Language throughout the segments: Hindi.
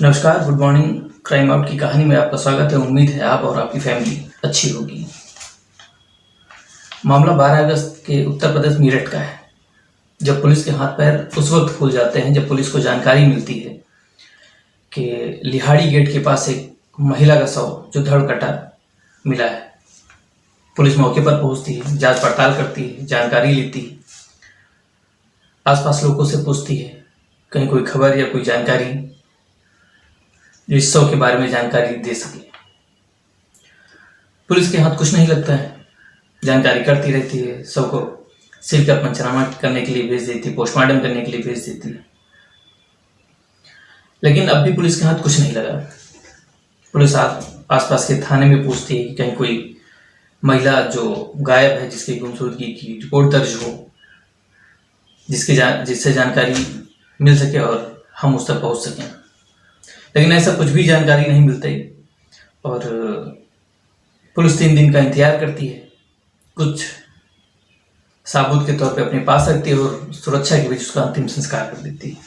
नमस्कार, गुड मॉर्निंग। क्राइम आउट की कहानी में आपका स्वागत है। उम्मीद है आप और आपकी फैमिली अच्छी होगी। मामला 12 अगस्त के उत्तर प्रदेश मेरठ का है, जब पुलिस के हाथ पैर उस वक्त खुल जाते हैं जब पुलिस को जानकारी मिलती है कि लिहाड़ी गेट के पास एक महिला का शव जो धड़ कटा मिला है। पुलिस मौके पर पहुंचती है, जांच पड़ताल करती है, जानकारी लेती है, आसपास लोगों से पूछती है कहीं कोई खबर या कोई जानकारी इस शव के बारे में जानकारी दे सके। पुलिस के हाथ कुछ नहीं लगता है, जानकारी करती रहती है, शव को सिल कर पंचनामा करने के लिए भेज देती है, पोस्टमार्टम करने के लिए भेज देती है। लेकिन अब भी पुलिस के हाथ कुछ नहीं लगा। पुलिस आसपास के थाने में पूछती है कि कहीं कोई महिला जो गायब है, जिसकी गुमशुदगी की रिपोर्ट दर्ज हो, जिससे जानकारी मिल सके और हम उस तक पहुंच सकें। लेकिन ऐसा कुछ भी जानकारी नहीं मिलती और पुलिस 3 दिन का इंतजार करती है, कुछ साबूत के तौर पे अपने पास रखती है और सुरक्षा के बीच उसका अंतिम संस्कार कर देती है,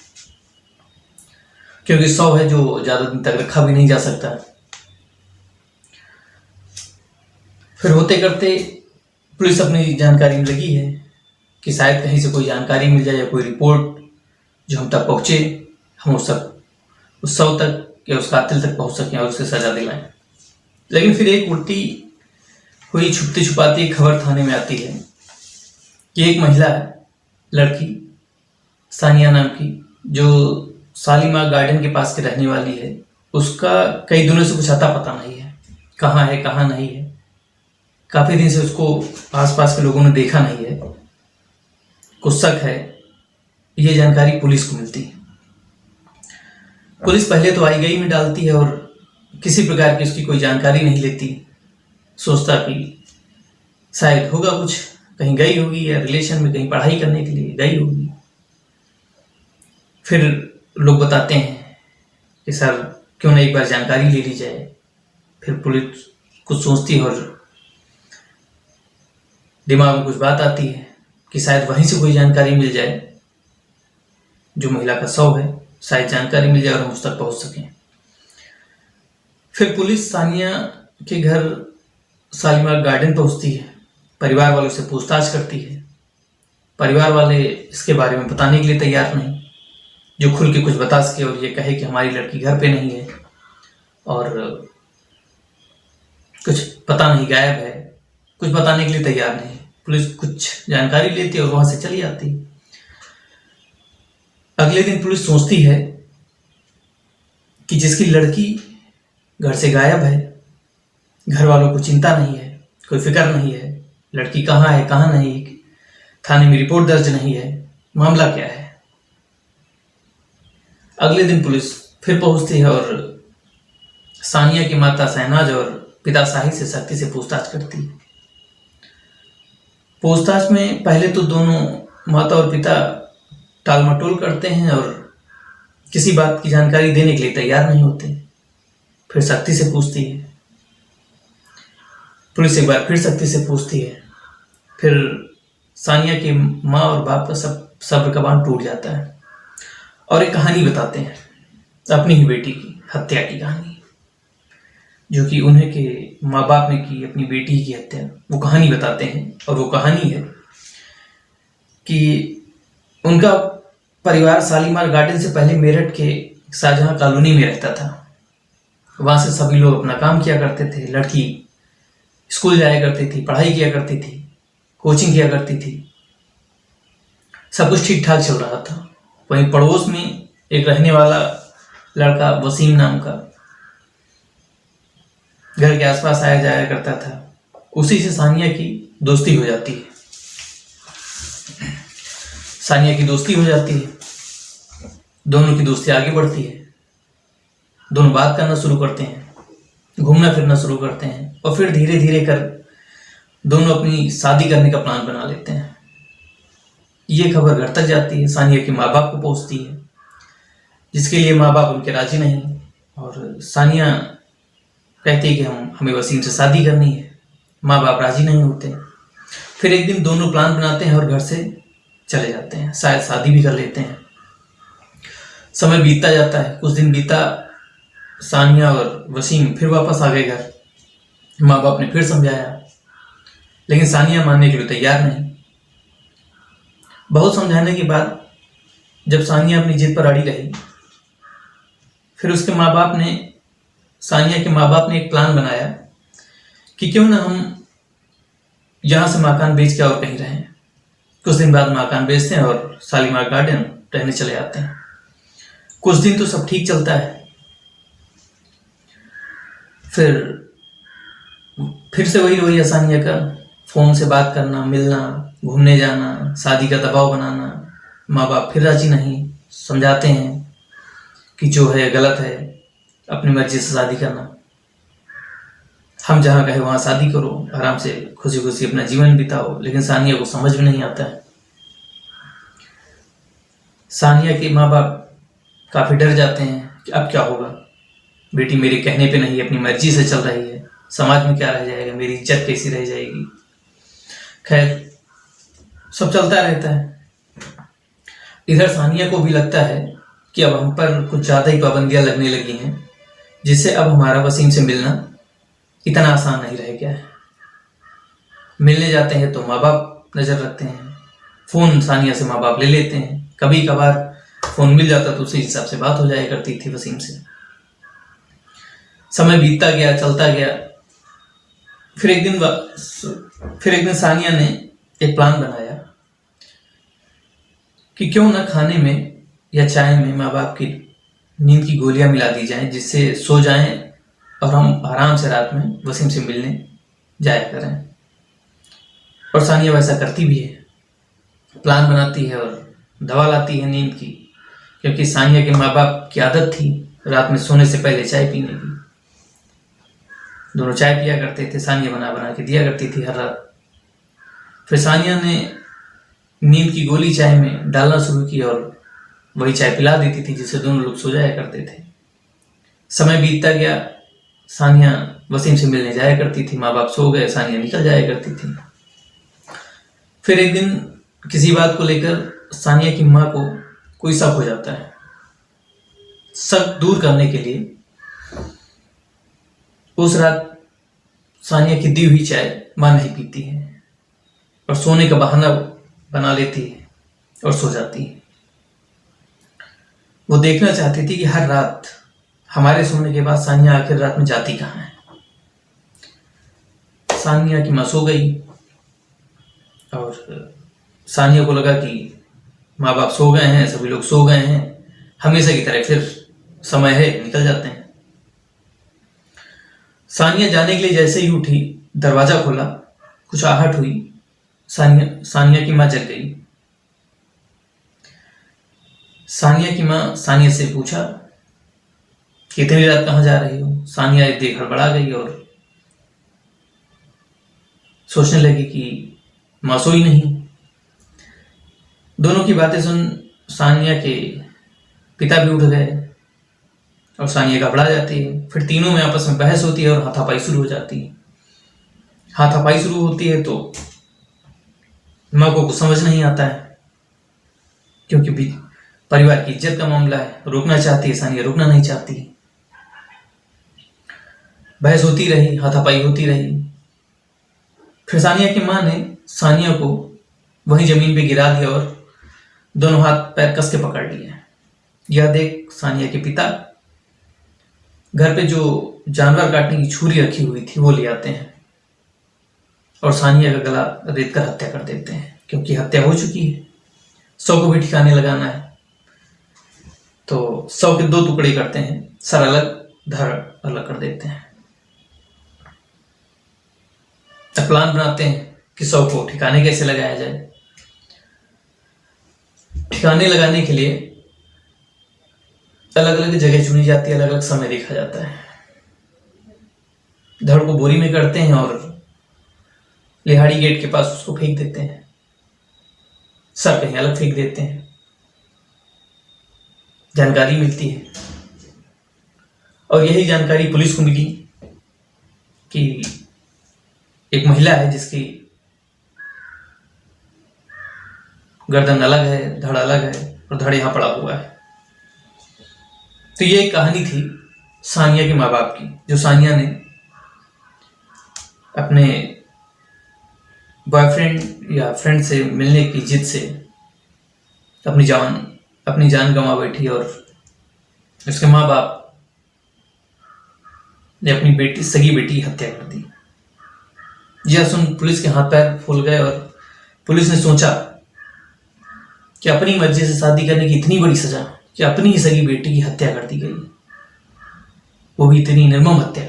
क्योंकि शव है जो ज़्यादा दिन तक रखा भी नहीं जा सकता। फिर होते करते पुलिस अपनी जानकारी में लगी है कि शायद कहीं से कोई जानकारी मिल जाए या कोई रिपोर्ट जो हम तक पहुँचे, हम उस शव तक या उस कातिल तक पहुंच सकें और उसे सजा दिलाएं। लेकिन फिर एक उल्टी हुई छुपती छुपाती खबर थाने में आती है कि एक महिला लड़की सानिया नाम की, जो शालीमार गार्डन के पास के रहने वाली है, उसका कई दिनों से कुछ अता पता नहीं है, कहाँ है कहाँ नहीं है। काफ़ी दिन से उसको आसपास के लोगों ने देखा नहीं है, कुछ शक है। ये जानकारी पुलिस को मिलती है। पुलिस पहले तो आई गई में डालती है और किसी प्रकार की उसकी कोई जानकारी नहीं लेती, सोचता कि शायद होगा कुछ, कहीं गई होगी या रिलेशन में कहीं पढ़ाई करने के लिए गई होगी। फिर लोग बताते हैं कि सर क्यों ना एक बार जानकारी ले ली जाए। फिर पुलिस कुछ सोचती है और दिमाग में कुछ बात आती है कि शायद वहीं से कोई जानकारी मिल जाए, जो महिला का शव है, शायद जानकारी मिल जाए और हम उस तक पहुंच सकें। फिर पुलिस सानिया के घर शालीमार गार्डन पहुंचती है, परिवार वालों से पूछताछ करती है। परिवार वाले इसके बारे में बताने के लिए तैयार नहीं, जो खुल के कुछ बता सके और ये कहे कि हमारी लड़की घर पे नहीं है और कुछ पता नहीं, गायब है, कुछ बताने के लिए तैयार नहीं। पुलिस कुछ जानकारी लेती है और वहां से चली आती है। अगले दिन पुलिस सोचती है कि जिसकी लड़की घर से गायब है, घर वालों को चिंता नहीं है, कोई फिक्र नहीं है, लड़की कहाँ है कहाँ नहीं, थाने में रिपोर्ट दर्ज नहीं है, मामला क्या है। अगले दिन पुलिस फिर पहुंचती है और सानिया की माता शहनाज और पिता शाहिद से सख्ती से पूछताछ करती है। पूछताछ में पहले तो दोनों माता और पिता टाल मटोल करते हैं और किसी बात की जानकारी देने के लिए तैयार नहीं होते। फिर सख्ती से पूछती है पुलिस, एक बार फिर सख्ती से पूछती है। फिर सानिया के माँ और बाप का सब्र का बांध टूट जाता है और एक कहानी बताते हैं, अपनी ही बेटी की हत्या की कहानी, जो कि उन्हें के माँ बाप ने की अपनी बेटी की हत्या। वो कहानी बताते हैं और वो कहानी है कि उनका परिवार शालीमार गार्डन से पहले मेरठ के शाहजहां कॉलोनी में रहता था। वहां से सभी लोग अपना काम किया करते थे। लड़की स्कूल जाया करती थी, पढ़ाई किया करती थी, कोचिंग किया करती थी, सब कुछ ठीक ठाक चल रहा था। वहीं पड़ोस में एक रहने वाला लड़का वसीम नाम का घर के आसपास आया जाया करता था। उसी से सानिया की दोस्ती हो जाती है। सानिया की दोस्ती हो जाती है, दोनों की दोस्ती आगे बढ़ती है। दोनों बात करना शुरू करते हैं, घूमना फिरना शुरू करते हैं और फिर धीरे धीरे कर दोनों अपनी शादी करने का प्लान बना लेते हैं। ये खबर घर तक जाती है, सानिया के माँ बाप को पहुंचती है, जिसके लिए माँ बाप उनके राजी नहीं। और सानिया कहती है कि हमें वसीम से शादी करनी है। माँ बाप राजी नहीं होते। फिर एक दिन दोनों प्लान बनाते हैं और घर से चले जाते हैं, शायद शादी भी कर लेते हैं। समय बीतता जाता है, कुछ दिन बीता सानिया और वसीम फिर वापस आ गए घर। माँ बाप ने फिर समझाया, लेकिन सानिया मानने के लिए तैयार नहीं। बहुत समझाने के बाद जब सानिया अपनी जिद पर अड़ी रही, फिर उसके माँ बाप ने, सानिया के माँ बाप ने एक प्लान बनाया कि क्यों ना हम यहाँ से मकान बेच के और कहीं रहें। कुछ दिन बाद मकान बेचते हैं और शालीमार गार्डन रहने चले जाते हैं। कुछ दिन तो सब ठीक चलता है, फिर से वही सानिया का फोन से बात करना, मिलना, घूमने जाना, शादी का दबाव बनाना। माँ बाप फिर राजी नहीं, समझाते हैं कि जो है गलत है, अपनी मर्जी से शादी करना, हम जहाँ कहे वहाँ शादी करो, आराम से खुशी खुशी अपना जीवन बिताओ। लेकिन सानिया को समझ में नहीं आता है। सानिया के माँ बाप काफ़ी डर जाते हैं कि अब क्या होगा, बेटी मेरे कहने पे नहीं अपनी मर्जी से चल रही है, समाज में क्या रह जाएगा, मेरी इज्जत कैसी रह जाएगी। खैर, सब चलता रहता है। इधर सानिया को भी लगता है कि अब हम पर कुछ ज़्यादा ही पाबंदियां लगने लगी हैं, जिससे अब हमारा वसीम से मिलना इतना आसान नहीं रह गया है। मिलने जाते हैं तो माँ बाप नज़र रखते हैं, फ़ोन सानिया से माँ बाप ले लेते हैं। कभी कभार फ़ोन मिल जाता तो उसी हिसाब से बात हो जाया करती थी वसीम से। समय बीतता गया, चलता गया। फिर एक दिन सानिया ने एक प्लान बनाया कि क्यों ना खाने में या चाय में माँ बाप की नींद की गोलियां मिला दी जाएं, जिससे सो जाएं और हम आराम से रात में वसीम से मिलने जाया करें। और सानिया वैसा करती भी है, प्लान बनाती है और दवा लाती है नींद की, क्योंकि सानिया के माँ बाप की आदत थी रात में सोने से पहले चाय पीने की। दोनों चाय पिया करते थे, सानिया बना बना के दिया करती थी हर रात। फिर सानिया ने नींद की गोली चाय में डालना शुरू की और वही चाय पिला देती थी, जिससे दोनों लोग सो जाया करते थे। समय बीतता गया, सानिया वसीम से मिलने जाया करती थी, माँ बाप सो गए, सानिया निकल जाया करती थी। फिर एक दिन किसी बात को लेकर सानिया की माँ को कोई शक हो जाता है। शक दूर करने के लिए उस रात सानिया की दी हुई चाय माँ नहीं पीती है और सोने का बहाना बना लेती है और सो जाती है। वो देखना चाहती थी कि हर रात हमारे सोने के बाद सानिया आखिर रात में जाती कहाँ है। सानिया की माँ सो गई और सानिया को लगा कि माँ बाप सो गए हैं, सभी लोग सो गए हैं, हमेशा की तरह फिर समय है, निकल जाते हैं। सानिया जाने के लिए जैसे ही उठी, दरवाजा खोला, कुछ आहट हुई। सानिया की माँ जग गई। सानिया की माँ सानिया से पूछा कि इतनी रात कहाँ जा रही हो। सानिया देख हड़बड़ा गई और सोचने लगी कि माँ सोई नहीं। दोनों की बातें सुन सानिया के पिता भी उठ गए और सानिया घबरा जाती है। फिर तीनों में आपस में बहस होती है और हाथापाई शुरू हो जाती है। हाथापाई शुरू होती है तो माँ को कुछ समझ नहीं आता है, क्योंकि भी परिवार की इज्जत का मामला है। रोकना चाहती है सानिया, रुकना नहीं चाहती। बहस होती रही, हाथापाई होती रही। फिर सानिया की माँ ने सानिया को वहीं जमीन पे गिरा दिया और दोनों हाथ पैर कस के पकड़ लिए। यह देख सानिया के पिता घर पे जो जानवर काटने की छुरी रखी हुई थी वो ले आते हैं और सानिया का गला रेत कर हत्या कर देते हैं, क्योंकि हत्या हो चुकी है। शव को भी ठिकाने लगाना है तो शव के दो टुकड़े करते हैं, सर अलग धड़ अलग कर देते हैं। अब प्लान बनाते हैं कि शव को ठिकाने कैसे लगाया जाए। ठिकाने लगाने के लिए अलग अलग जगह चुनी जाती है, अलग अलग समय देखा जाता है। धड़ को बोरी में करते हैं और लिहाड़ी गेट के पास उसको फेंक देते हैं। सर कहीं अलग फेंक देते हैं। जानकारी मिलती है और यही जानकारी पुलिस को मिली कि एक महिला है जिसकी गर्दन अलग है, धड़ अलग है और धड़ यहां पड़ा हुआ है। तो ये एक कहानी थी सानिया के माँ बाप की, जो सानिया ने अपने बॉयफ्रेंड या फ्रेंड से मिलने की जिद से अपनी जान गंवा बैठी और उसके माँ बाप ने अपनी सगी बेटी की हत्या कर दी। यह सुन पुलिस के हाथ पैर फूल गए और पुलिस ने सोचा कि अपनी मर्जी से शादी करने की इतनी बड़ी सजा कि अपनी ही सगी बेटी की हत्या कर दी गई, वो भी इतनी निर्मम हत्या,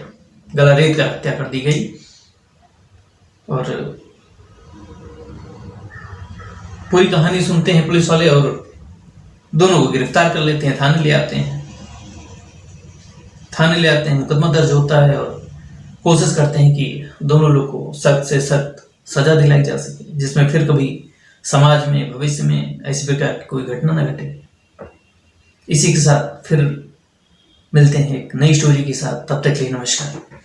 गला रेत कर हत्या कर दी गई। और पूरी कहानी सुनते हैं पुलिस वाले और दोनों को गिरफ्तार कर लेते हैं, थाने ले आते हैं, मुकदमा दर्ज होता है और कोशिश करते हैं कि दोनों लोग को सख्त से सख्त सजा दिलाई जा सके, जिसमें फिर कभी समाज में भविष्य में ऐसी प्रकार की कोई घटना न घटे। इसी के साथ फिर मिलते हैं एक नई स्टोरी के साथ, तब तक के लिए नमस्कार।